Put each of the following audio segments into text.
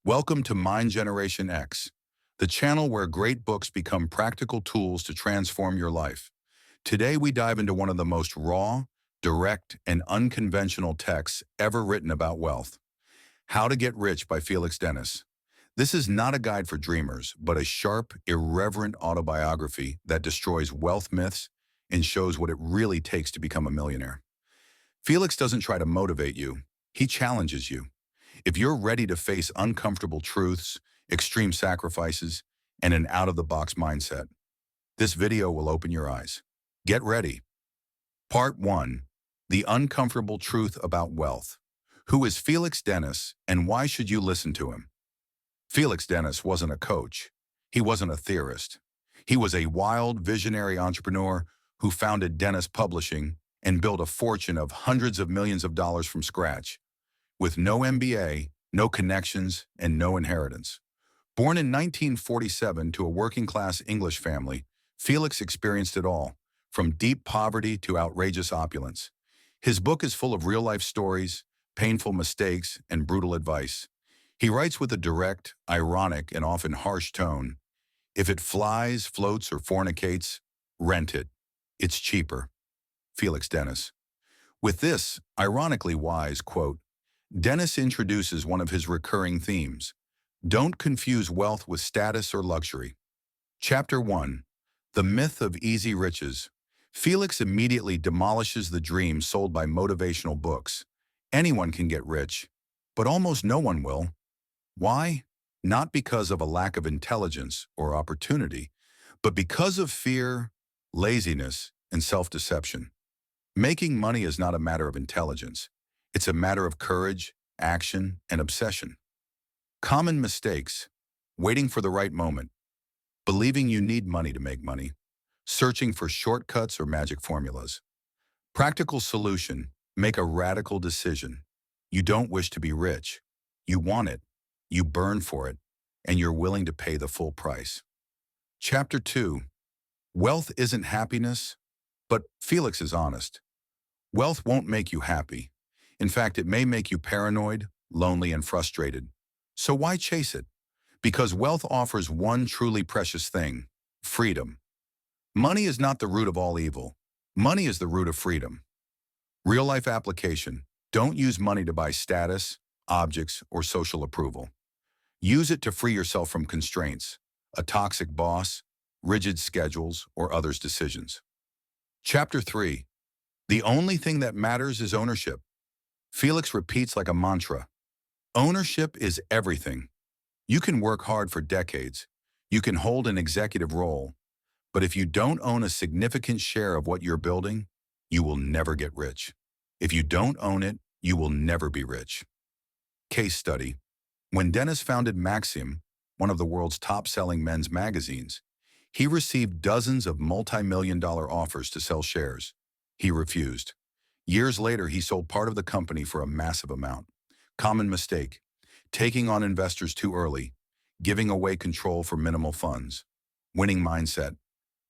Welcome to Mind Generation X, the channel where great books become practical tools to transform your life. Today we dive into one of the most raw, direct, and unconventional texts ever written about wealth. How to Get Rich by Felix Dennis. This is not a guide for dreamers, but a sharp, irreverent autobiography that destroys wealth myths and shows what it really takes to become a millionaire. Felix doesn't try to motivate you, he challenges you. If you're ready to face uncomfortable truths, extreme sacrifices, and an out-of-the-box mindset, this video will open your eyes. Get ready. Part 1. The Uncomfortable Truth About Wealth. Who is Felix Dennis, and why should you listen to him? Felix Dennis wasn't a coach. He wasn't a theorist. He was a wild, visionary entrepreneur who founded Dennis Publishing and built a fortune of hundreds of millions of dollars from scratch, with no MBA, no connections, and no inheritance. Born in 1947 to a working-class English family, Felix experienced it all, from deep poverty to outrageous opulence. His book is full of real-life stories, painful mistakes, and brutal advice. He writes with a direct, ironic, and often harsh tone. If it flies, floats, or fornicates, rent it. It's cheaper. Felix Dennis. With this, ironically wise quote, Dennis introduces one of his recurring themes. Don't confuse wealth with status or luxury. Chapter 1. The Myth of Easy Riches. Felix immediately demolishes the dream sold by motivational books. Anyone can get rich, but almost no one will. Why? Not because of a lack of intelligence or opportunity, but because of fear, laziness, and self-deception. Making money is not a matter of intelligence. It's a matter of courage, action, and obsession. Common mistakes: waiting for the right moment, believing you need money to make money, searching for shortcuts or magic formulas. Practical solution: make a radical decision. You don't wish to be rich. You want it. You burn for it, and you're willing to pay the full price. Chapter 2. Wealth isn't happiness, but Felix is honest. Wealth won't make you happy. In fact, it may make you paranoid, lonely, and frustrated. So why chase it? Because wealth offers one truly precious thing: freedom. Money is not the root of all evil. Money is the root of freedom. Real-life application: don't use money to buy status, objects, or social approval. Use it to free yourself from constraints: a toxic boss, rigid schedules, or others' decisions. Chapter 3. The only thing that matters is ownership. Felix repeats like a mantra. Ownership is everything. You can work hard for decades. You can hold an executive role. But if you don't own a significant share of what you're building, you will never get rich. If you don't own it, you will never be rich. Case study. When Dennis founded Maxim, one of the world's top-selling men's magazines, he received dozens of multi-million-dollar offers to sell shares. He refused. Years later, he sold part of the company for a massive amount. Common mistake: taking on investors too early, giving away control for minimal funds. Winning mindset: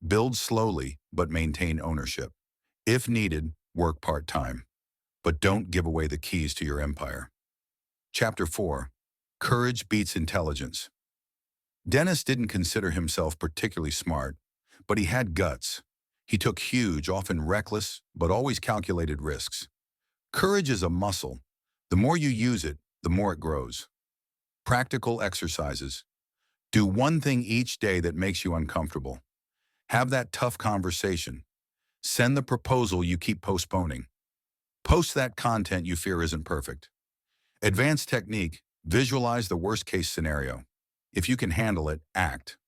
build slowly, but maintain ownership. If needed, work part-time. But don't give away the keys to your empire. Chapter 4. Courage beats intelligence. Dennis didn't consider himself particularly smart, but he had guts. He took huge, often reckless, but always calculated risks. Courage is a muscle. The more you use it, the more it grows. Practical exercises. Do one thing each day that makes you uncomfortable. Have that tough conversation. Send the proposal you keep postponing. Post that content you fear isn't perfect. Advanced technique: visualize the worst-case scenario. If you can handle it, act.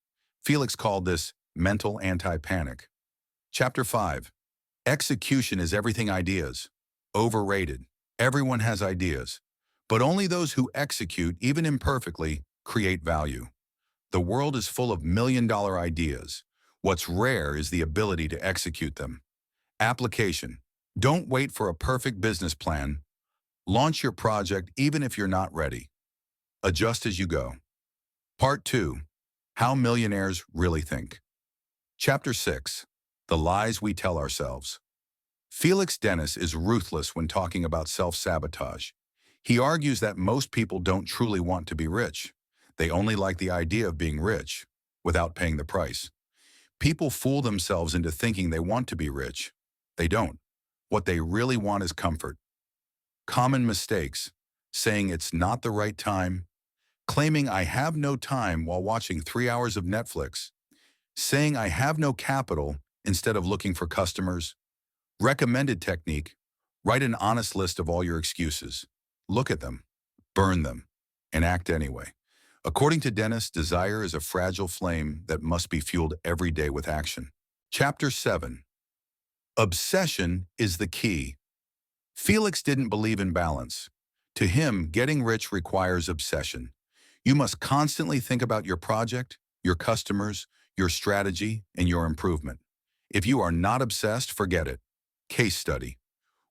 Felix called this mental anti-panic. Chapter 5. Execution is everything ideas. Overrated. Everyone has ideas, but only those who execute, even imperfectly, create value. The world is full of million-dollar ideas. What's rare is the ability to execute them. Application: don't wait for a perfect business plan. Launch your project even if you're not ready. Adjust as you go. Part 2. How millionaires really think. Chapter 6. The Lies We Tell Ourselves. Felix Dennis is ruthless when talking about self-sabotage. He argues that most people don't truly want to be rich. They only like the idea of being rich without paying the price. People fool themselves into thinking they want to be rich. They don't. What they really want is comfort. Common mistakes: saying it's not the right time, claiming I have no time while watching 3 hours of Netflix, saying I have no capital instead of looking for customers. Recommended technique: write an honest list of all your excuses. Look at them, burn them, and act anyway. According to Dennis, desire is a fragile flame that must be fueled every day with action. Chapter 7. Obsession is the key. Felix didn't believe in balance. To him, getting rich requires obsession. You must constantly think about your project, your customers, your strategy, and your improvement. If you are not obsessed, forget it. Case study.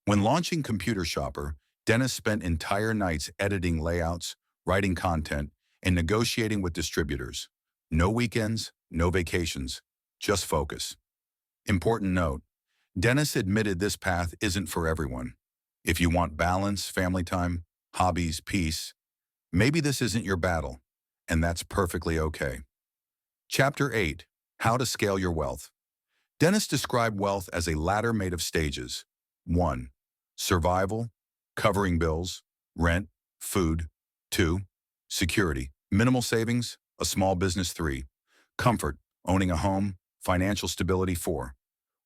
When launching Computer Shopper, Dennis spent entire nights editing layouts, writing content, and negotiating with distributors. No weekends, no vacations, just focus. Important note: Dennis admitted this path isn't for everyone. If you want balance, family time, hobbies, peace, maybe this isn't your battle, and that's perfectly okay. Chapter 8. How to Scale Your Wealth. Dennis described wealth as a ladder made of stages. 1. Survival, covering bills, rent, food. 2. Security, minimal savings, a small business. 3. Comfort, owning a home, financial stability. 4.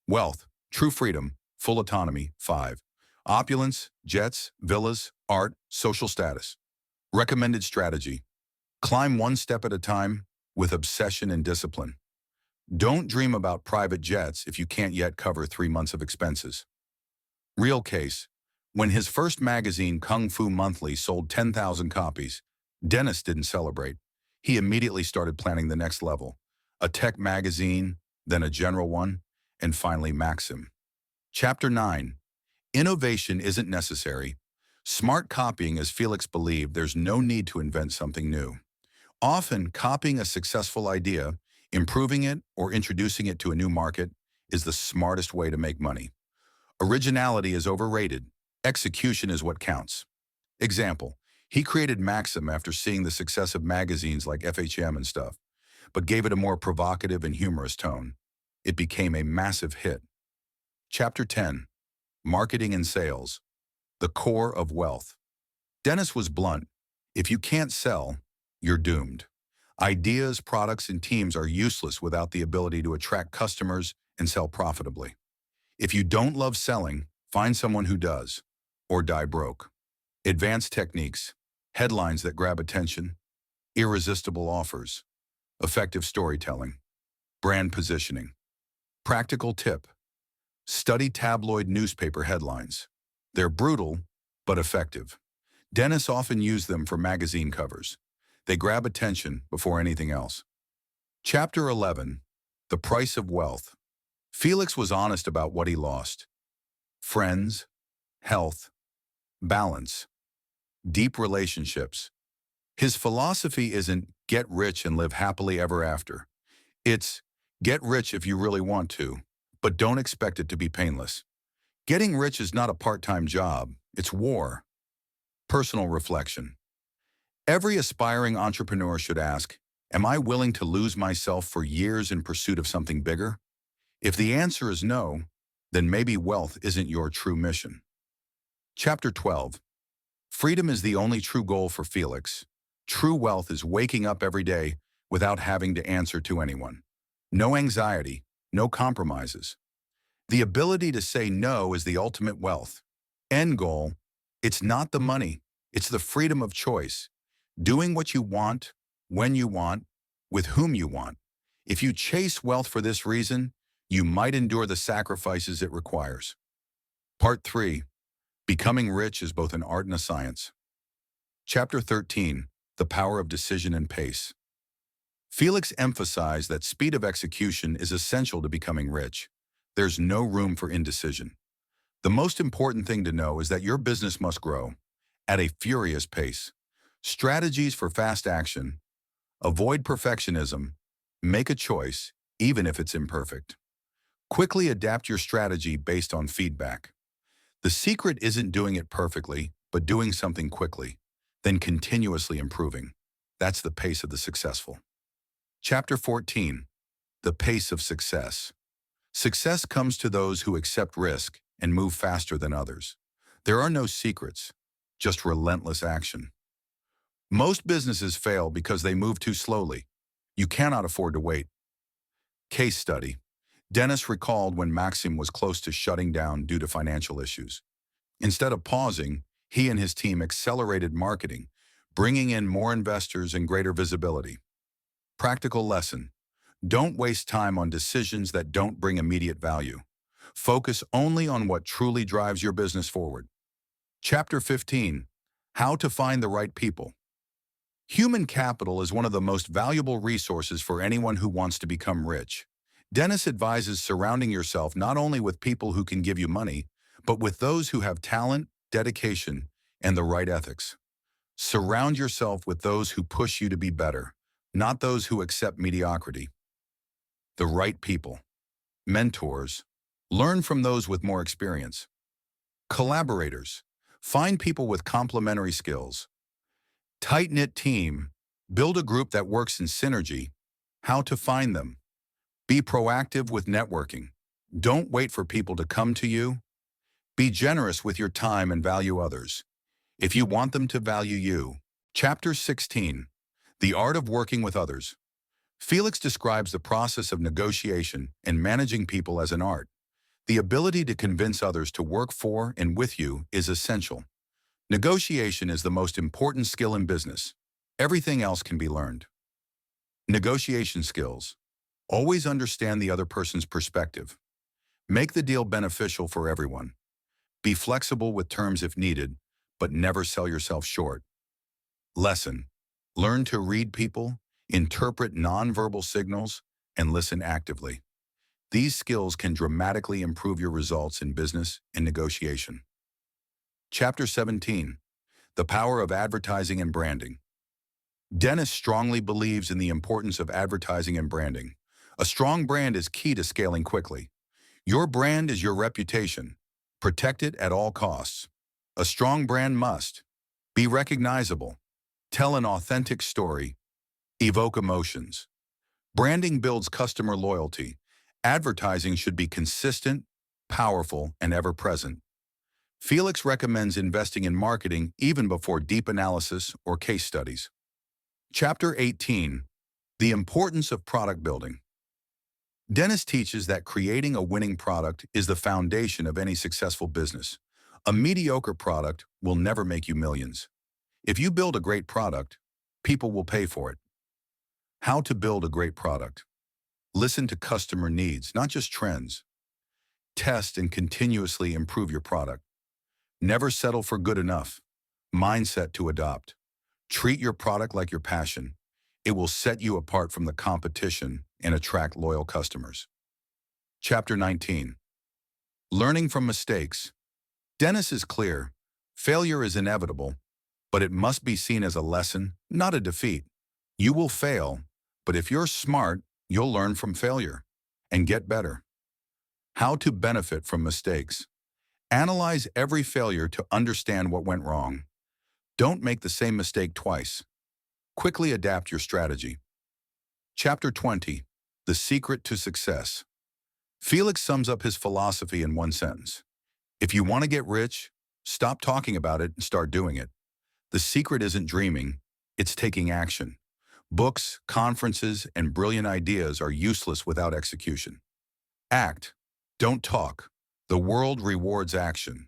Wealth, true freedom, full autonomy. 5. Opulence, jets, villas, art, social status. Recommended strategy: climb one step at a time with obsession and discipline. Don't dream about private jets if you can't yet cover 3 months of expenses. Real case: when his first magazine, Kung Fu Monthly, sold 10,000 copies, Dennis didn't celebrate. He immediately started planning the next level: a tech magazine, then a general one, and finally Maxim. Chapter 9. Innovation isn't necessary. Smart copying: as Felix believed, there's no need to invent something new. Often, copying a successful idea, improving it, or introducing it to a new market is the smartest way to make money. Originality is overrated. Execution is what counts. Example: he created Maxim after seeing the success of magazines like FHM and stuff, but gave it a more provocative and humorous tone. It became a massive hit. Chapter 10. Marketing and Sales, the core of wealth. Dennis was blunt: if you can't sell, you're doomed. Ideas, products, and teams are useless without the ability to attract customers and sell profitably. If you don't love selling, find someone who does, or die broke. Advanced techniques: headlines that grab attention, irresistible offers, effective storytelling, brand positioning. Practical tip: study tabloid newspaper headlines. They're brutal, but effective. Dennis often used them for magazine covers. They grab attention before anything else. Chapter 11. The Price of Wealth. Felix was honest about what he lost: friends, health, balance, deep relationships. His philosophy isn't get rich and live happily ever after. It's get rich if you really want to, but don't expect it to be painless. Getting rich is not a part-time job, it's war. Personal reflection. Every aspiring entrepreneur should ask, am I willing to lose myself for years in pursuit of something bigger? If the answer is no, then maybe wealth isn't your true mission. Chapter 12. Freedom is the only true goal for Felix. True wealth is waking up every day without having to answer to anyone. No anxiety, no compromises. The ability to say no is the ultimate wealth. End goal: it's not the money, it's the freedom of choice. Doing what you want, when you want, with whom you want. If you chase wealth for this reason, you might endure the sacrifices it requires. Part 3. Becoming rich is both an art and a science. Chapter 13. The Power of Decision and Pace. Felix emphasized that speed of execution is essential to becoming rich. There's no room for indecision. The most important thing to know is that your business must grow at a furious pace. Strategies for fast action: avoid perfectionism, make a choice, even if it's imperfect. Quickly adapt your strategy based on feedback. The secret isn't doing it perfectly, but doing something quickly, then continuously improving. That's the pace of the successful. Chapter 14. The pace of success. Success comes to those who accept risk and move faster than others. There are no secrets, just relentless action. Most businesses fail because they move too slowly. You cannot afford to wait. Case study. Dennis recalled when Maxim was close to shutting down due to financial issues. Instead of pausing, he and his team accelerated marketing, bringing in more investors and greater visibility. Practical lesson. Don't waste time on decisions that don't bring immediate value. Focus only on what truly drives your business forward. Chapter 15. How to find the right people. Human capital is one of the most valuable resources for anyone who wants to become rich. Dennis advises surrounding yourself not only with people who can give you money, but with those who have talent, dedication, and the right ethics. Surround yourself with those who push you to be better, not those who accept mediocrity. The right people. Mentors. Learn from those with more experience. Collaborators. Find people with complementary skills. Tight-knit team. Build a group that works in synergy. How to find them. Be proactive with networking. Don't wait for people to come to you. Be generous with your time and value others, if you want them to value you. Chapter 16. The art of working with others. Felix describes the process of negotiation and managing people as an art. The ability to convince others to work for and with you is essential. Negotiation is the most important skill in business. Everything else can be learned. Negotiation skills. Always understand the other person's perspective. Make the deal beneficial for everyone. Be flexible with terms if needed, but never sell yourself short. Lesson. Learn to read people, interpret nonverbal signals, and listen actively. These skills can dramatically improve your results in business and negotiation. Chapter 17. The power of advertising and branding. Dennis strongly believes in the importance of advertising and branding. A strong brand is key to scaling quickly. Your brand is your reputation. Protect it at all costs. A strong brand must be recognizable, tell an authentic story, evoke emotions. Branding builds customer loyalty. Advertising should be consistent, powerful, and ever-present. Felix recommends investing in marketing even before deep analysis or case studies. Chapter 18. The importance of product building. Dennis teaches that creating a winning product is the foundation of any successful business. A mediocre product will never make you millions. If you build a great product, people will pay for it. How to build a great product. Listen to customer needs, not just trends. Test and continuously improve your product. Never settle for good enough. Mindset to adopt. Treat your product like your passion. It will set you apart from the competition and attract loyal customers. Chapter 19. Learning from mistakes. Dennis is clear. Failure is inevitable, but it must be seen as a lesson, not a defeat. You will fail, but if you're smart, you'll learn from failure and get better. How to benefit from mistakes. Analyze every failure to understand what went wrong. Don't make the same mistake twice. Quickly adapt your strategy. Chapter 20. The secret to success. Felix sums up his philosophy in one sentence. If you want to get rich, stop talking about it and start doing it. The secret isn't dreaming, it's taking action. Books, conferences, and brilliant ideas are useless without execution. Act. Don't talk. The world rewards action.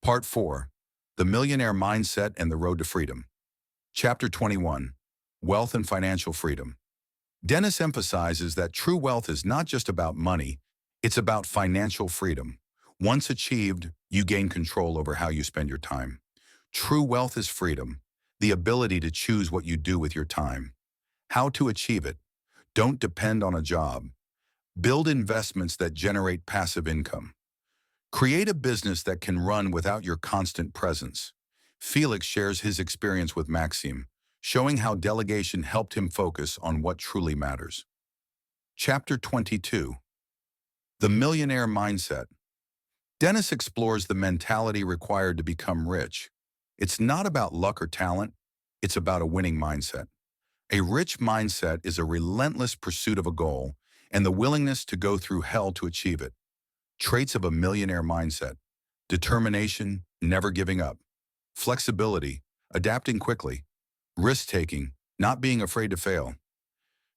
Part 4. The Millionaire Mindset and the Road to Freedom. Chapter 21. Wealth and Financial Freedom. Dennis emphasizes that true wealth is not just about money, it's about financial freedom. Once achieved, you gain control over how you spend your time. True wealth is freedom, the ability to choose what you do with your time. How to achieve it? Don't depend on a job. Build investments that generate passive income. Create a business that can run without your constant presence. Felix shares his experience with Maxim, showing how delegation helped him focus on what truly matters. Chapter 22. The Millionaire Mindset. Dennis explores the mentality required to become rich. It's not about luck or talent, it's about a winning mindset. A rich mindset is a relentless pursuit of a goal and the willingness to go through hell to achieve it. Traits of a millionaire mindset: determination, never giving up; flexibility, adapting quickly; risk-taking, not being afraid to fail.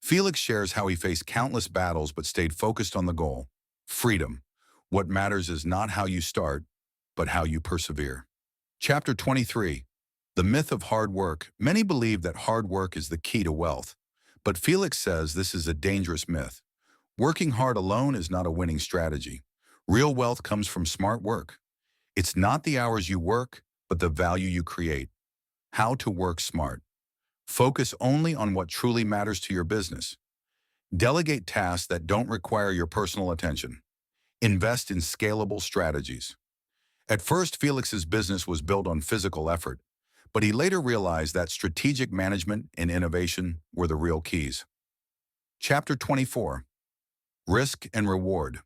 Felix shares how he faced countless battles but stayed focused on the goal. Freedom. What matters is not how you start, but how you persevere. Chapter 23. The myth of hard work. Many believe that hard work is the key to wealth, but Felix says this is a dangerous myth. Working hard alone is not a winning strategy. Real wealth comes from smart work. It's not the hours you work, but the value you create. How to work smart. Focus only on what truly matters to your business. Delegate tasks that don't require your personal attention. Invest in scalable strategies. At first, Felix's business was built on physical effort, but he later realized that strategic management and innovation were the real keys. Chapter 24. Risk and reward.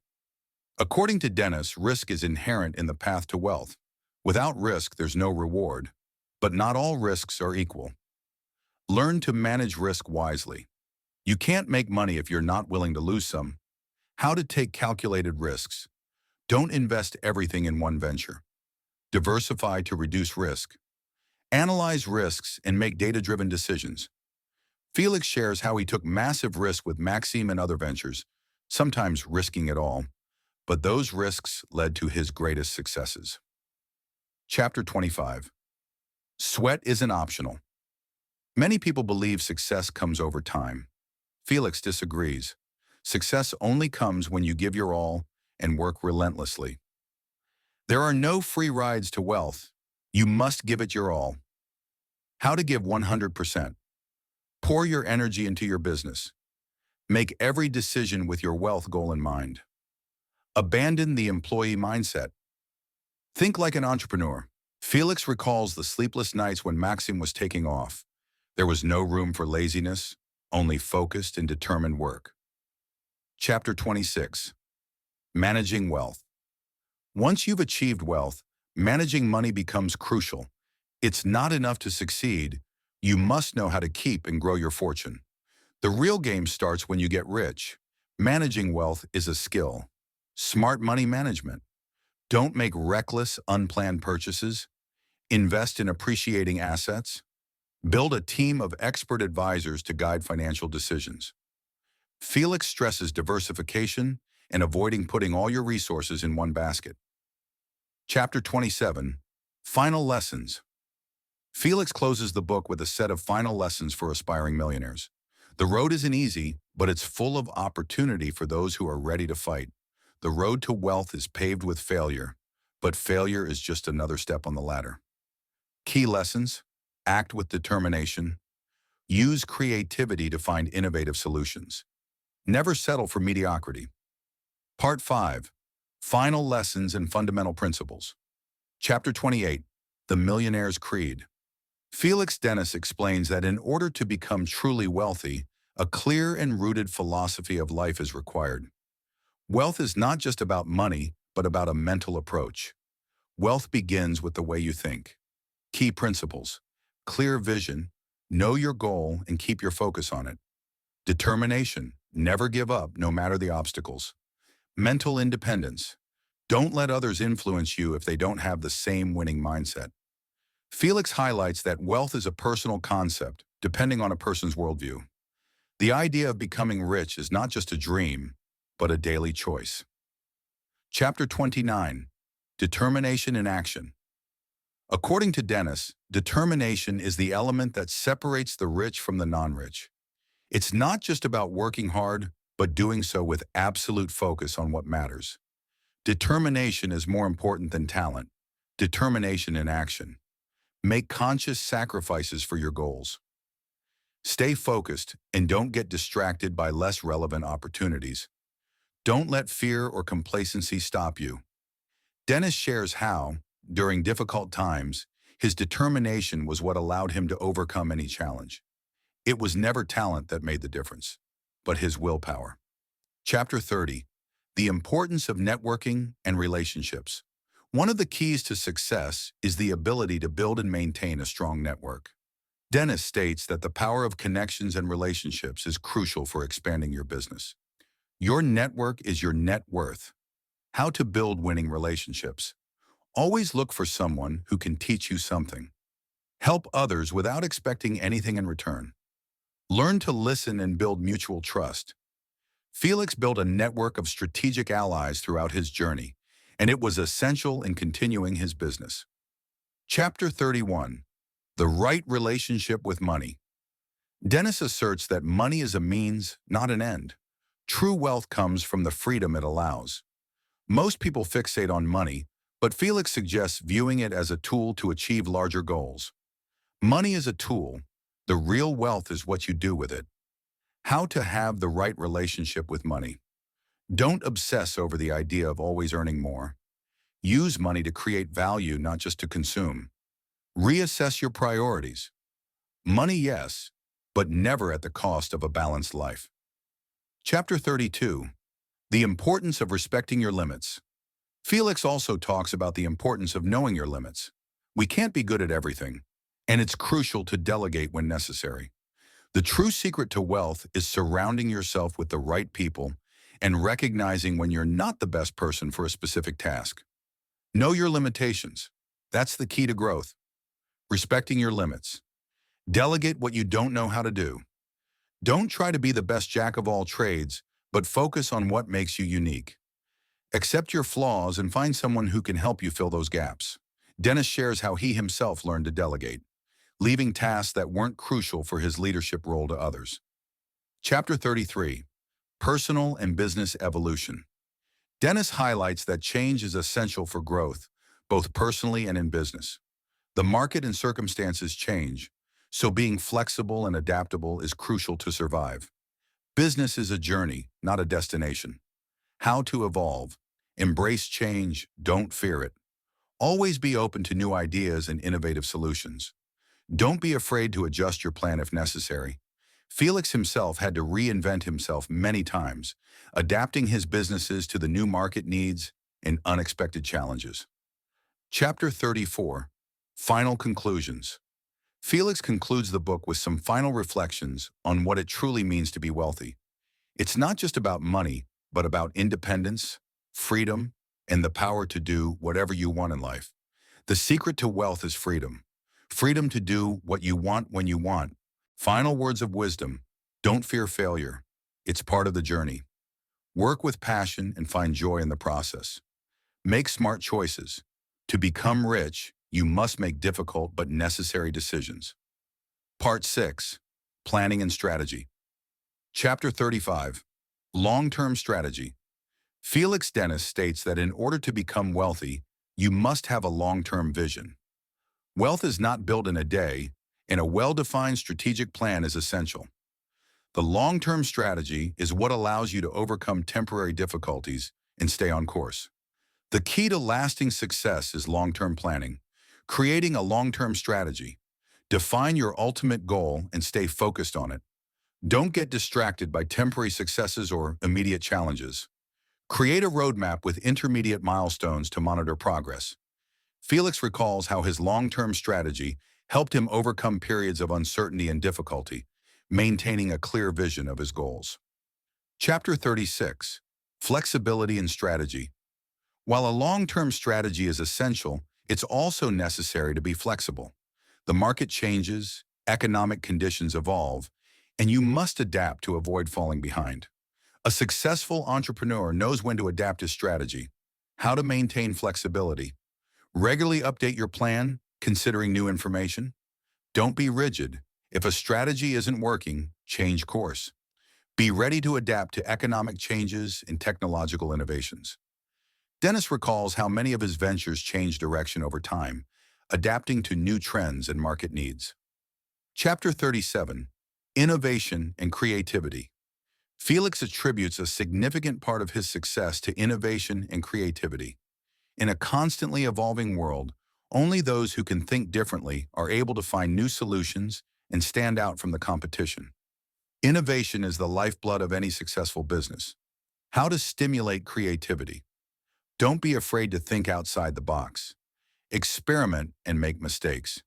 According to Dennis, risk is inherent in the path to wealth. Without risk, there's no reward. But not all risks are equal. Learn to manage risk wisely. You can't make money if you're not willing to lose some. How to take calculated risks. Don't invest everything in one venture. Diversify to reduce risk. Analyze risks and make data-driven decisions. Felix shares how he took massive risk with Maxime and other ventures, sometimes risking it all, but those risks led to his greatest successes. Chapter 25. Sweat isn't optional. Many people believe success comes over time. Felix disagrees. Success only comes when you give your all and work relentlessly. There are no free rides to wealth. You must give it your all. How to give 100%. Pour your energy into your business. Make every decision with your wealth goal in mind. Abandon the employee mindset. Think like an entrepreneur. Felix recalls the sleepless nights when Maxime was taking off. There was no room for laziness, only focused and determined work. Chapter 26. Managing wealth. Once you've achieved wealth, managing money becomes crucial. It's not enough to succeed. You must know how to keep and grow your fortune. The real game starts when you get rich. Managing wealth is a skill. Smart money management. Don't make reckless, unplanned purchases. Invest in appreciating assets. Build a team of expert advisors to guide financial decisions. Felix stresses diversification and avoiding putting all your resources in one basket. Chapter 27. Final lessons. Felix closes the book with a set of final lessons for aspiring millionaires. The road isn't easy, but it's full of opportunity for those who are ready to fight. The road to wealth is paved with failure, but failure is just another step on the ladder. Key lessons: act with determination. Use creativity to find innovative solutions. Never settle for mediocrity. Part 5. Final lessons and fundamental principles. Chapter 28. The Millionaire's Creed. Felix Dennis explains that in order to become truly wealthy, a clear and rooted philosophy of life is required. Wealth is not just about money, but about a mental approach. Wealth begins with the way you think. Key principles: clear vision, know your goal and keep your focus on it. Determination, never give up no matter the obstacles. Mental independence, don't let others influence you if they don't have the same winning mindset. Felix highlights that wealth is a personal concept, depending on a person's worldview. The idea of becoming rich is not just a dream, but a daily choice. Chapter 29. Determination in action. According to Dennis, determination is the element that separates the rich from the non-rich. It's not just about working hard, but doing so with absolute focus on what matters. Determination is more important than talent. Determination in action. Make conscious sacrifices for your goals. Stay focused and don't get distracted by less relevant opportunities. Don't let fear or complacency stop you. Dennis shares how, during difficult times, his determination was what allowed him to overcome any challenge. It was never talent that made the difference, but his willpower. Chapter 30. The importance of networking and relationships. One of the keys to success is the ability to build and maintain a strong network. Dennis states that the power of connections and relationships is crucial for expanding your business. Your network is your net worth. How to build winning relationships. Always look for someone who can teach you something. Help others without expecting anything in return. Learn to listen and build mutual trust. Felix built a network of strategic allies throughout his journey, and it was essential in continuing his business. Chapter 31. The right relationship with money. Dennis asserts that money is a means, not an end. True wealth comes from the freedom it allows. Most people fixate on money, but Felix suggests viewing it as a tool to achieve larger goals. Money is a tool. The real wealth is what you do with it. How to have the right relationship with money. Don't obsess over the idea of always earning more. Use money to create value, not just to consume. Reassess your priorities. Money, yes, but never at the cost of a balanced life. Chapter 32. The importance of respecting your limits. Felix also talks about the importance of knowing your limits. We can't be good at everything, and it's crucial to delegate when necessary. The true secret to wealth is surrounding yourself with the right people and recognizing when you're not the best person for a specific task. Know your limitations. That's the key to growth. Respecting your limits. Delegate what you don't know how to do. Don't try to be the best jack of all trades, but focus on what makes you unique. Accept your flaws and find someone who can help you fill those gaps. Dennis shares how he himself learned to delegate, leaving tasks that weren't crucial for his leadership role to others. Chapter 33. Personal and business evolution. Dennis highlights that change is essential for growth, both personally and in business. The market and circumstances change, so being flexible and adaptable is crucial to survive. Business is a journey, not a destination. How to evolve. Embrace change, don't fear it. Always be open to new ideas and innovative solutions. Don't be afraid to adjust your plan if necessary. Felix himself had to reinvent himself many times, adapting his businesses to the new market needs and unexpected challenges. Chapter 34. Final conclusions. Felix concludes the book with some final reflections on what it truly means to be wealthy. It's not just about money, but about independence, freedom, and the power to do whatever you want in life. The secret to wealth is freedom. Freedom to do what you want when you want. Final words of wisdom. Don't fear failure. It's part of the journey. Work with passion and find joy in the process. Make smart choices. To become rich, you must make difficult but necessary decisions. Part 6. Planning and strategy. Chapter 35. Long-term strategy. Felix Dennis states that in order to become wealthy, you must have a long-term vision. Wealth is not built in a day, and a well-defined strategic plan is essential. The long-term strategy is what allows you to overcome temporary difficulties and stay on course. The key to lasting success is long-term planning, creating a long-term strategy. Define your ultimate goal and stay focused on it. Don't get distracted by temporary successes or immediate challenges. Create a roadmap with intermediate milestones to monitor progress. Felix recalls how his long-term strategy helped him overcome periods of uncertainty and difficulty, maintaining a clear vision of his goals. Chapter 36. Flexibility and strategy. While a long-term strategy is essential, it's also necessary to be flexible. The market changes, economic conditions evolve, and you must adapt to avoid falling behind. A successful entrepreneur knows when to adapt his strategy. How to maintain flexibility. Regularly update your plan, considering new information. Don't be rigid. If a strategy isn't working, change course. Be ready to adapt to economic changes and technological innovations. Dennis recalls how many of his ventures changed direction over time, adapting to new trends and market needs. Chapter 37. Innovation and creativity. Felix attributes a significant part of his success to innovation and creativity. In a constantly evolving world, only those who can think differently are able to find new solutions and stand out from the competition. Innovation is the lifeblood of any successful business. How to stimulate creativity. Don't be afraid to think outside the box. Experiment and make mistakes.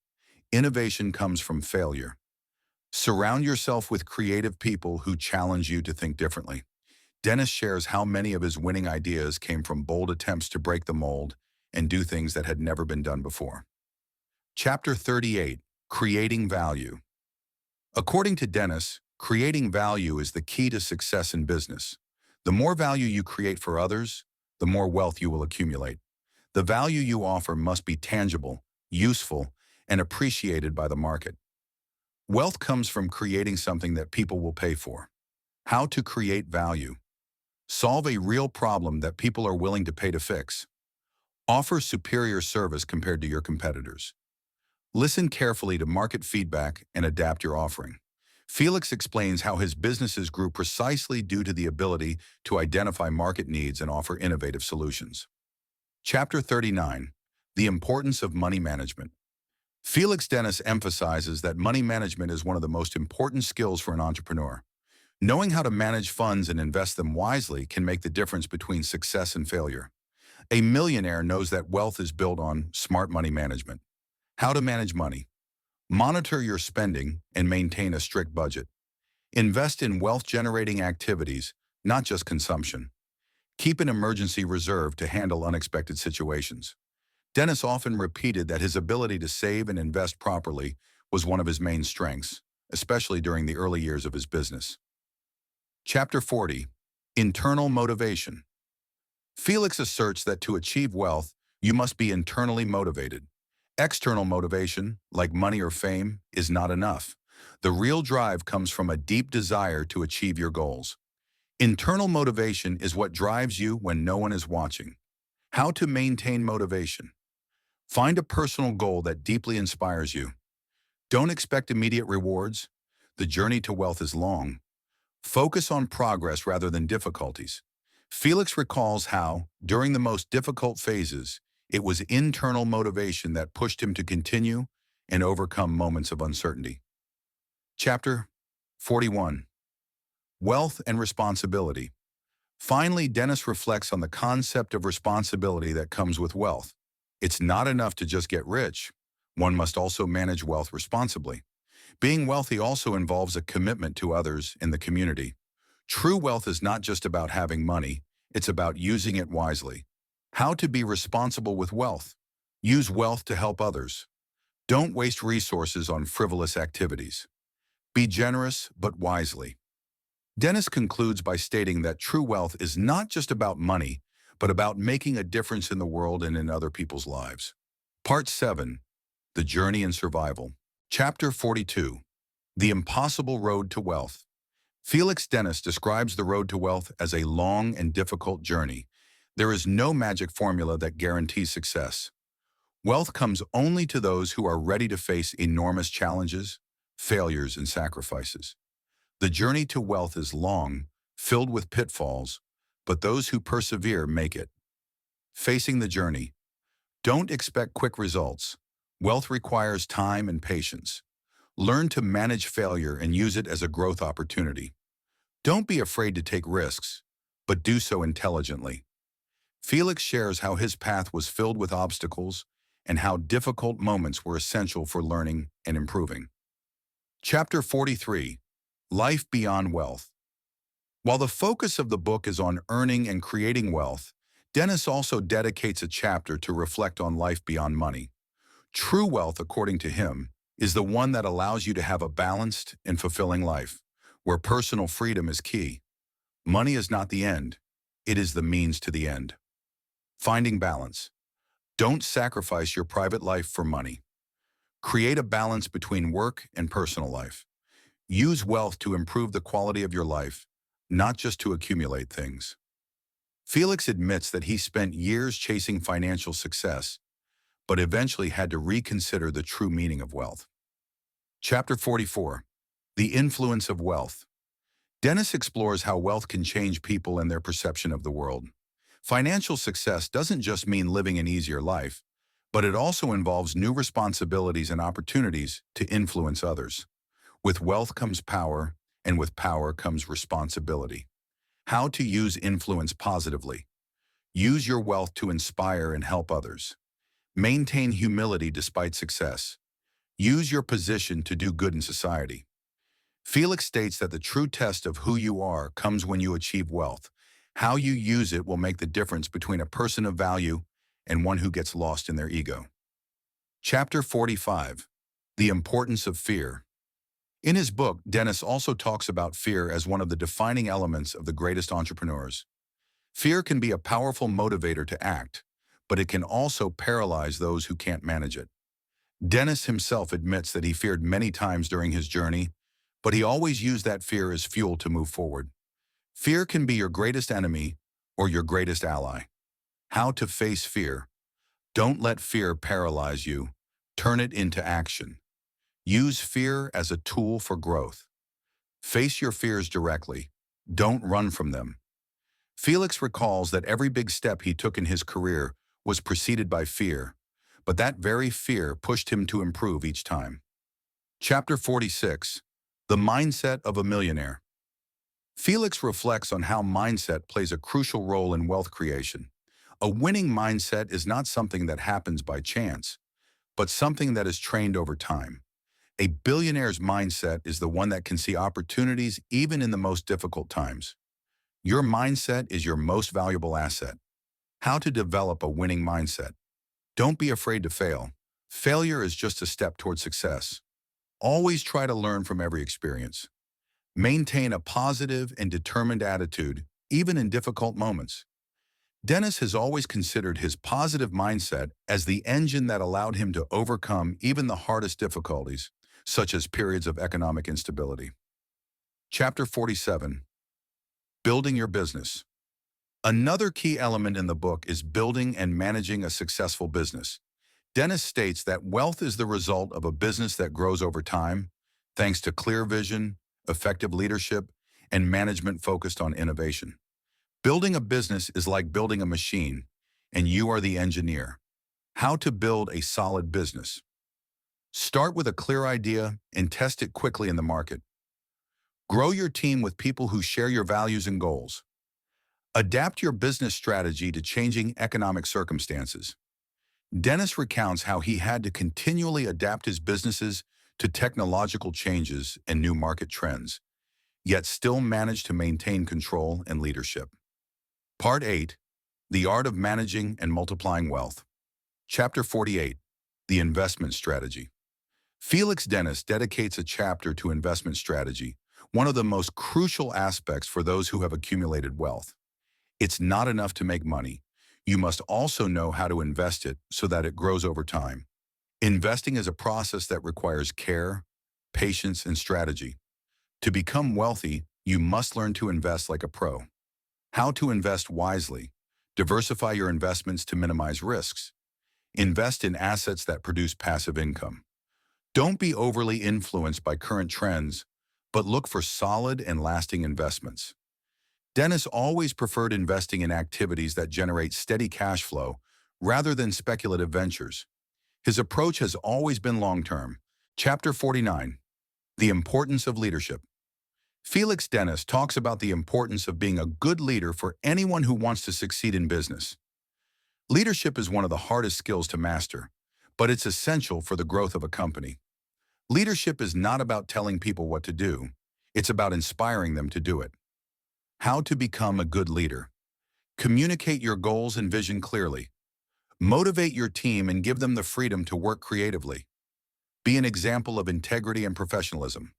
Innovation comes from failure. Surround yourself with creative people who challenge you to think differently. Dennis shares how many of his winning ideas came from bold attempts to break the mold and do things that had never been done before. Chapter 38, Creating Value. According to Dennis, creating value is the key to success in business. The more value you create for others, the more wealth you will accumulate. The value you offer must be tangible, useful, and appreciated by the market. Wealth comes from creating something that people will pay for. How to create value. Solve a real problem that people are willing to pay to fix. Offer superior service compared to your competitors. Listen carefully to market feedback and adapt your offering. Felix explains how his businesses grew precisely due to the ability to identify market needs and offer innovative solutions. Chapter 39, The Importance of Money Management. Felix Dennis emphasizes that money management is one of the most important skills for an entrepreneur. Knowing how to manage funds and invest them wisely can make the difference between success and failure. A millionaire knows that wealth is built on smart money management. How to manage money. Monitor your spending and maintain a strict budget. Invest in wealth-generating activities, not just consumption. Keep an emergency reserve to handle unexpected situations. Dennis often repeated that his ability to save and invest properly was one of his main strengths, especially during the early years of his business. Chapter 40, Internal Motivation. Felix asserts that to achieve wealth, you must be internally motivated. External motivation, like money or fame, is not enough. The real drive comes from a deep desire to achieve your goals. Internal motivation is what drives you when no one is watching. How to maintain motivation. Find a personal goal that deeply inspires you. Don't expect immediate rewards. The journey to wealth is long. Focus on progress rather than difficulties. Felix recalls how, during the most difficult phases, it was internal motivation that pushed him to continue and overcome moments of uncertainty. Chapter 41, Wealth and Responsibility. Finally, Dennis reflects on the concept of responsibility that comes with wealth. It's not enough to just get rich. One must also manage wealth responsibly. Being wealthy also involves a commitment to others in the community. True wealth is not just about having money, it's about using it wisely. How to be responsible with wealth. Use wealth to help others. Don't waste resources on frivolous activities. Be generous, but wisely. Dennis concludes by stating that true wealth is not just about money, but about making a difference in the world and in other people's lives. Part 7, The Journey and Survival. Chapter 42, The Impossible Road to Wealth. Felix Dennis describes the road to wealth as a long and difficult journey. There is no magic formula that guarantees success. Wealth comes only to those who are ready to face enormous challenges, failures, and sacrifices. The journey to wealth is long, filled with pitfalls, but those who persevere make it. Facing the journey. Don't expect quick results. Wealth requires time and patience. Learn to manage failure and use it as a growth opportunity. Don't be afraid to take risks, but do so intelligently. Felix shares how his path was filled with obstacles and how difficult moments were essential for learning and improving. Chapter 43, Life Beyond Wealth. While the focus of the book is on earning and creating wealth, Dennis also dedicates a chapter to reflect on life beyond money. True wealth, according to him, is the one that allows you to have a balanced and fulfilling life, where personal freedom is key. Money is not the end, it is the means to the end. Finding balance. Don't sacrifice your private life for money. Create a balance between work and personal life. Use wealth to improve the quality of your life, not just to accumulate things. Felix admits that he spent years chasing financial success, but eventually had to reconsider the true meaning of wealth. Chapter 44, The Influence of Wealth. Dennis explores how wealth can change people and their perception of the world. Financial success doesn't just mean living an easier life, but it also involves new responsibilities and opportunities to influence others. With wealth comes power, and with power comes responsibility. How to use influence positively. Use your wealth to inspire and help others. Maintain humility despite success. Use your position to do good in society. Felix states that the true test of who you are comes when you achieve wealth. How you use it will make the difference between a person of value and one who gets lost in their ego. Chapter 45. The Importance of Fear. In his book, Dennis also talks about fear as one of the defining elements of the greatest entrepreneurs. Fear can be a powerful motivator to act, but it can also paralyze those who can't manage it. Dennis himself admits that he feared many times during his journey, but he always used that fear as fuel to move forward. Fear can be your greatest enemy or your greatest ally. How to face fear. Don't let fear paralyze you. Turn it into action. Use fear as a tool for growth. Face your fears directly. Don't run from them. Felix recalls that every big step he took in his career was preceded by fear, but that very fear pushed him to improve each time. Chapter 46. The Mindset of a Millionaire. Felix reflects on how mindset plays a crucial role in wealth creation. A winning mindset is not something that happens by chance, but something that is trained over time. A billionaire's mindset is the one that can see opportunities even in the most difficult times. Your mindset is your most valuable asset. How to develop a winning mindset. Don't be afraid to fail. Failure is just a step toward success. Always try to learn from every experience. Maintain a positive and determined attitude, even in difficult moments. Dennis has always considered his positive mindset as the engine that allowed him to overcome even the hardest difficulties, such as periods of economic instability. Chapter 47. Building your business. Another key element in the book is building and managing a successful business. Dennis states that wealth is the result of a business that grows over time, thanks to clear vision, effective leadership, and management focused on innovation. Building a business is like building a machine, and you are the engineer. How to build a solid business. Start with a clear idea and test it quickly in the market. Grow your team with people who share your values and goals. Adapt your business strategy to changing economic circumstances. Dennis recounts how he had to continually adapt his businesses to technological changes and new market trends, yet still managed to maintain control and leadership. Part 8. The Art of Managing and Multiplying Wealth. Chapter 48. The Investment Strategy. Felix Dennis dedicates a chapter to investment strategy, one of the most crucial aspects for those who have accumulated wealth. It's not enough to make money. You must also know how to invest it so that it grows over time. Investing is a process that requires care, patience, and strategy. To become wealthy, you must learn to invest like a pro. How to invest wisely. Diversify your investments to minimize risks. Invest in assets that produce passive income. Don't be overly influenced by current trends, but look for solid and lasting investments. Dennis always preferred investing in activities that generate steady cash flow rather than speculative ventures. His approach has always been long-term. Chapter 49. The Importance of Leadership. Felix Dennis talks about the importance of being a good leader for anyone who wants to succeed in business. Leadership is one of the hardest skills to master, but it's essential for the growth of a company. Leadership is not about telling people what to do. It's about inspiring them to do it. How to become a good leader. Communicate your goals and vision clearly. Motivate your team and give them the freedom to work creatively. Be an example of integrity and professionalism.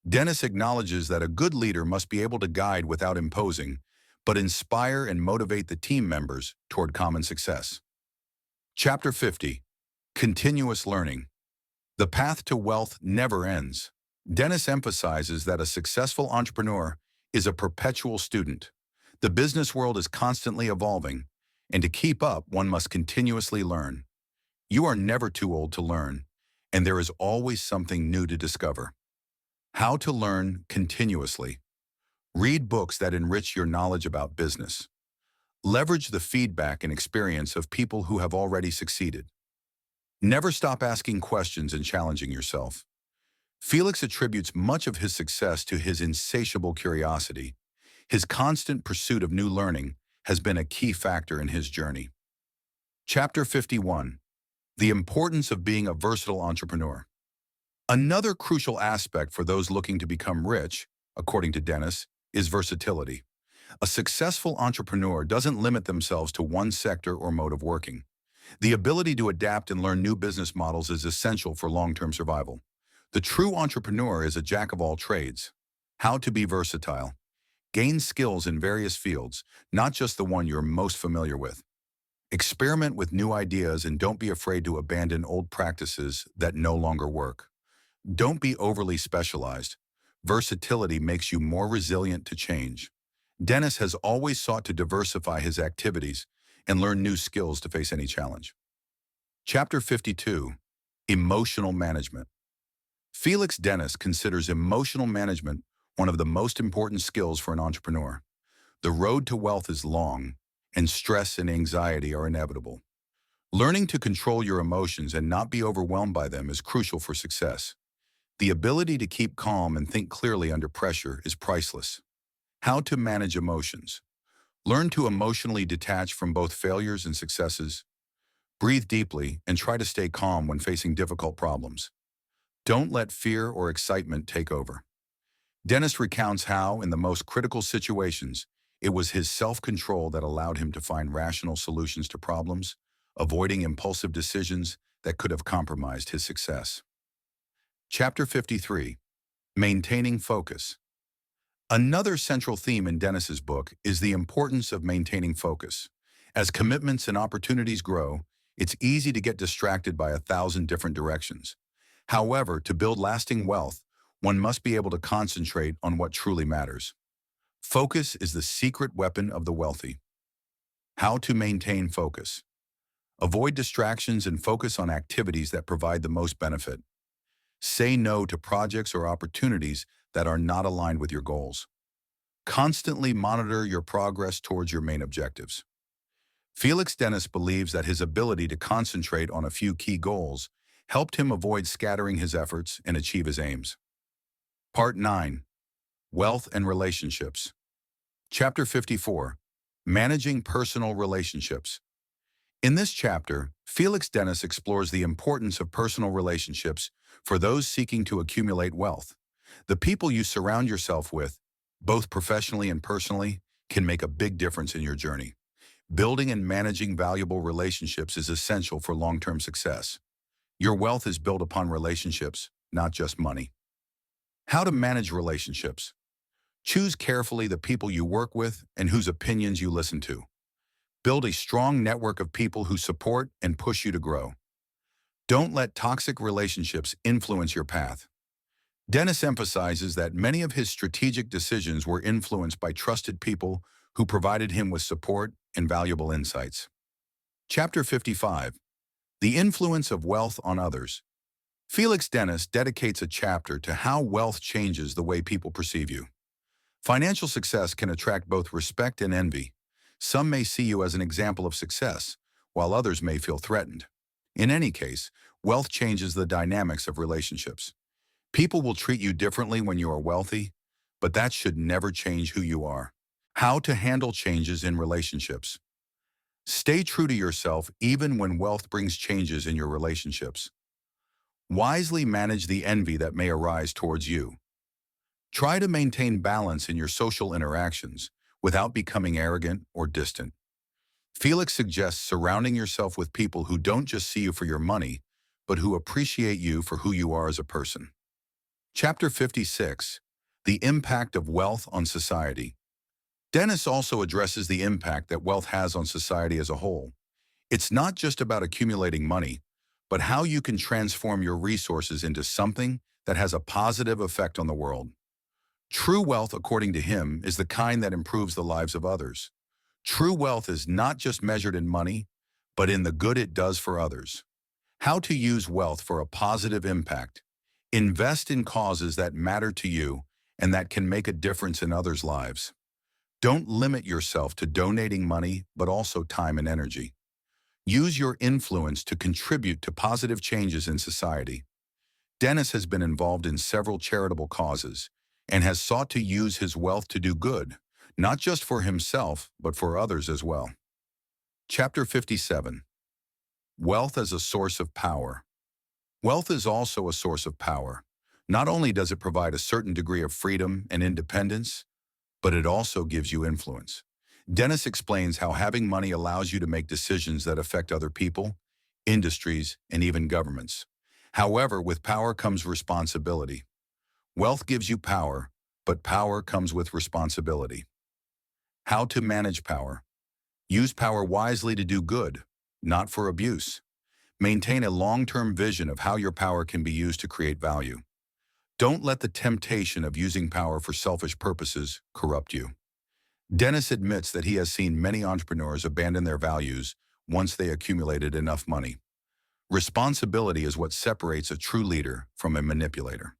Dennis acknowledges that a good leader must be able to guide without imposing, but inspire and motivate the team members toward common success. Chapter 50. Continuous Learning. The path to wealth never ends. Dennis emphasizes that a successful entrepreneur is a perpetual student. The business world is constantly evolving, and to keep up, one must continuously learn. You are never too old to learn, and there is always something new to discover. How to learn continuously. Read books that enrich your knowledge about business. Leverage the feedback and experience of people who have already succeeded. Never stop asking questions and challenging yourself. Felix attributes much of his success to his insatiable curiosity. His constant pursuit of new learning has been a key factor in his journey. Chapter 51. The Importance of Being a Versatile Entrepreneur. Another crucial aspect for those looking to become rich, according to Dennis, is versatility. A successful entrepreneur doesn't limit themselves to one sector or mode of working. The ability to adapt and learn new business models is essential for long-term survival. The true entrepreneur is a jack of all trades. How to be versatile. Gain skills in various fields, not just the one you're most familiar with. Experiment with new ideas and don't be afraid to abandon old practices that no longer work. Don't be overly specialized. Versatility makes you more resilient to change. Dennis has always sought to diversify his activities and learn new skills to face any challenge. Chapter 52, Emotional Management. Felix Dennis considers emotional management one of the most important skills for an entrepreneur. The road to wealth is long, and stress and anxiety are inevitable. Learning to control your emotions and not be overwhelmed by them is crucial for success. The ability to keep calm and think clearly under pressure is priceless. How to manage emotions. Learn to emotionally detach from both failures and successes. Breathe deeply and try to stay calm when facing difficult problems. Don't let fear or excitement take over. Dennis recounts how, in the most critical situations, it was his self-control that allowed him to find rational solutions to problems, avoiding impulsive decisions that could have compromised his success. Chapter 53, Maintaining Focus. Another central theme in Dennis's book is the importance of maintaining focus. As commitments and opportunities grow, it's easy to get distracted by 1,000 different directions. However, to build lasting wealth, one must be able to concentrate on what truly matters. Focus is the secret weapon of the wealthy. How to maintain focus. Avoid distractions and focus on activities that provide the most benefit. Say no to projects or opportunities that are not aligned with your goals. Constantly monitor your progress towards your main objectives. Felix Dennis believes that his ability to concentrate on a few key goals helped him avoid scattering his efforts and achieve his aims. Part 9. Wealth and Relationships. Chapter 54. Managing Personal Relationships. In this chapter, Felix Dennis explores the importance of personal relationships for those seeking to accumulate wealth. The people you surround yourself with, both professionally and personally, can make a big difference in your journey. Building and managing valuable relationships is essential for long-term success. Your wealth is built upon relationships, not just money. How to manage relationships. Choose carefully the people you work with and whose opinions you listen to. Build a strong network of people who support and push you to grow. Don't let toxic relationships influence your path. Dennis emphasizes that many of his strategic decisions were influenced by trusted people who provided him with support and valuable insights. Chapter 55. The Influence of Wealth on Others. Felix Dennis dedicates a chapter to how wealth changes the way people perceive you. Financial success can attract both respect and envy. Some may see you as an example of success, while others may feel threatened. In any case, wealth changes the dynamics of relationships. People will treat you differently when you are wealthy, but that should never change who you are. How to handle changes in relationships. Stay true to yourself even when wealth brings changes in your relationships. Wisely manage the envy that may arise towards you. Try to maintain balance in your social interactions without becoming arrogant or distant. Felix suggests surrounding yourself with people who don't just see you for your money, but who appreciate you for who you are as a person. Chapter 56. The Impact of Wealth on Society. Dennis also addresses the impact that wealth has on society as a whole. It's not just about accumulating money, but how you can transform your resources into something that has a positive effect on the world. True wealth, according to him, is the kind that improves the lives of others. True wealth is not just measured in money, but in the good it does for others. How to use wealth for a positive impact. Invest in causes that matter to you and that can make a difference in others' lives. Don't limit yourself to donating money, but also time and energy. Use your influence to contribute to positive changes in society. Dennis has been involved in several charitable causes and has sought to use his wealth to do good, not just for himself, but for others as well. Chapter 57. Wealth as a Source of Power. Wealth is also a source of power. Not only does it provide a certain degree of freedom and independence, but it also gives you influence. Dennis explains how having money allows you to make decisions that affect other people, industries, and even governments. However, with power comes responsibility. Wealth gives you power, but power comes with responsibility. How to manage power. Use power wisely to do good, not for abuse. Maintain a long-term vision of how your power can be used to create value. Don't let the temptation of using power for selfish purposes corrupt you. Dennis admits that he has seen many entrepreneurs abandon their values once they accumulated enough money. Responsibility is what separates a true leader from a manipulator.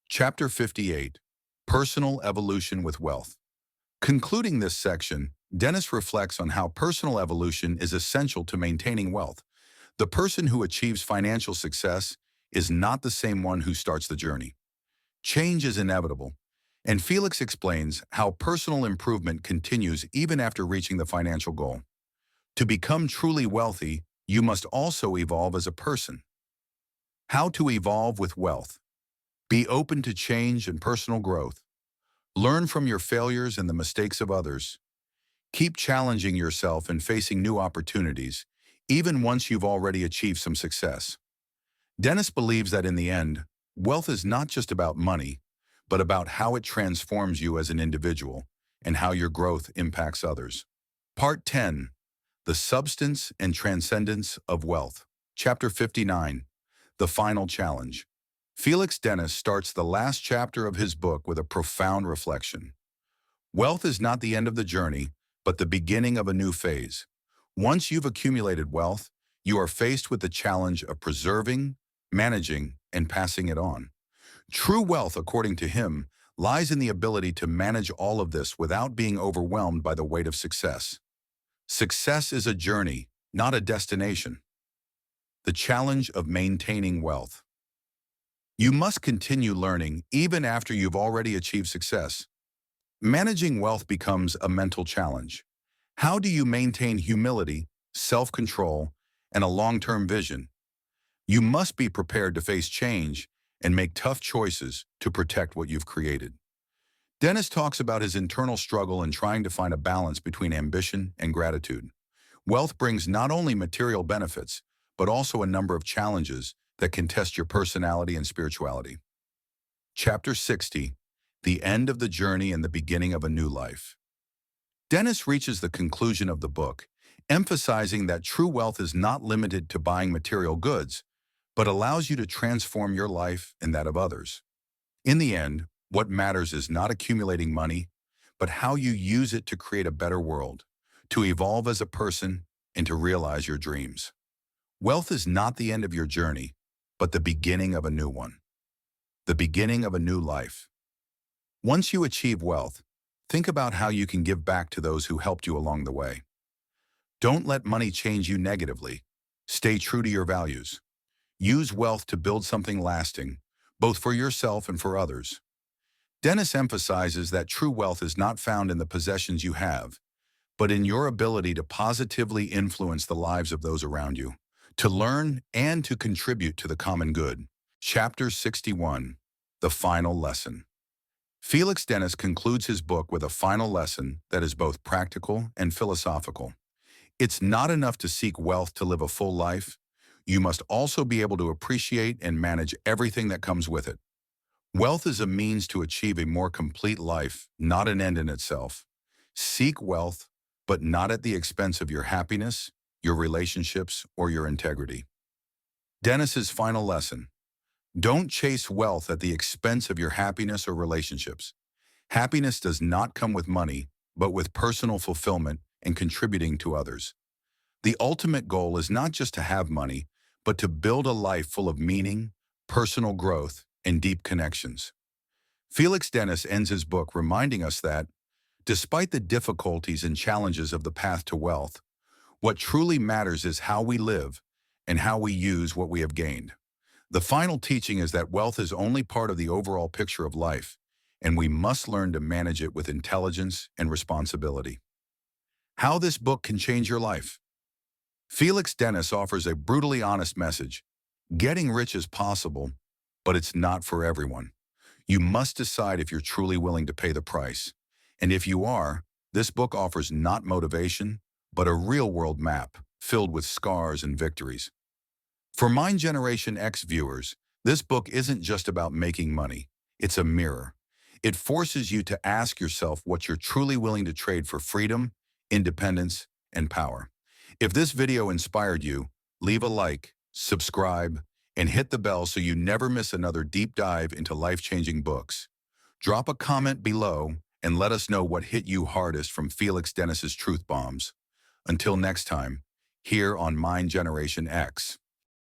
Chapter 58. Personal Evolution with Wealth. Concluding this section, Dennis reflects on how personal evolution is essential to maintaining wealth. The person who achieves financial success is not the same one who starts the journey. Change is inevitable, and Felix explains how personal improvement continues even after reaching the financial goal. To become truly wealthy, you must also evolve as a person. How to evolve with wealth. Be open to change and personal growth. Learn from your failures and the mistakes of others. Keep challenging yourself and facing new opportunities, even once you've already achieved some success. Dennis believes that in the end, wealth is not just about money, but about how it transforms you as an individual and how your growth impacts others. Part 10. The Substance and Transcendence of Wealth. Chapter 59. The Final Challenge. Felix Dennis starts the last chapter of his book with a profound reflection. Wealth is not the end of the journey, but the beginning of a new phase. Once you've accumulated wealth, you are faced with the challenge of preserving, managing, and passing it on. True wealth, according to him, lies in the ability to manage all of this without being overwhelmed by the weight of success. Success is a journey, not a destination. The challenge of maintaining wealth. You must continue learning even after you've already achieved success. Managing wealth becomes a mental challenge. How do you maintain humility, self-control, and a long-term vision? You must be prepared to face change and make tough choices to protect what you've created. Dennis talks about his internal struggle in trying to find a balance between ambition and gratitude. Wealth brings not only material benefits, but also a number of challenges that can test your personality and spirituality. Chapter 60. The End of the Journey and the Beginning of a New Life. Dennis reaches the conclusion of the book, emphasizing that true wealth is not limited to buying material goods, but allows you to transform your life and that of others. In the end, what matters is not accumulating money, but how you use it to create a better world, to evolve as a person, and to realize your dreams. Wealth is not the end of your journey, but the beginning of a new one. The beginning of a new life. Once you achieve wealth, think about how you can give back to those who helped you along the way. Don't let money change you negatively. Stay true to your values. Use wealth to build something lasting, both for yourself and for others. Dennis emphasizes that true wealth is not found in the possessions you have, but in your ability to positively influence the lives of those around you, to learn and to contribute to the common good. Chapter 61. The Final Lesson. Felix Dennis concludes his book with a final lesson that is both practical and philosophical. It's not enough to seek wealth to live a full life. You must also be able to appreciate and manage everything that comes with it. Wealth is a means to achieve a more complete life, not an end in itself. Seek wealth, but not at the expense of your happiness, your relationships, or your integrity. Dennis's final lesson. Don't chase wealth at the expense of your happiness or relationships. Happiness does not come with money, but with personal fulfillment and contributing to others. The ultimate goal is not just to have money, but to build a life full of meaning, personal growth, and deep connections. Felix Dennis ends his book reminding us that, despite the difficulties and challenges of the path to wealth, what truly matters is how we live and how we use what we have gained. The final teaching is that wealth is only part of the overall picture of life, and we must learn to manage it with intelligence and responsibility. How this book can change your life. Felix Dennis offers a brutally honest message. Getting rich is possible, but it's not for everyone. You must decide if you're truly willing to pay the price. And if you are, this book offers not motivation, but a real-world map filled with scars and victories. For Mind Generation X viewers, this book isn't just about making money. It's a mirror. It forces you to ask yourself what you're truly willing to trade for freedom, independence, and power. If this video inspired you, leave a like, subscribe, and hit the bell so you never miss another deep dive into life-changing books. Drop a comment below and let us know what hit you hardest from Felix Dennis's truth bombs. Until next time, here on Mind Generation X.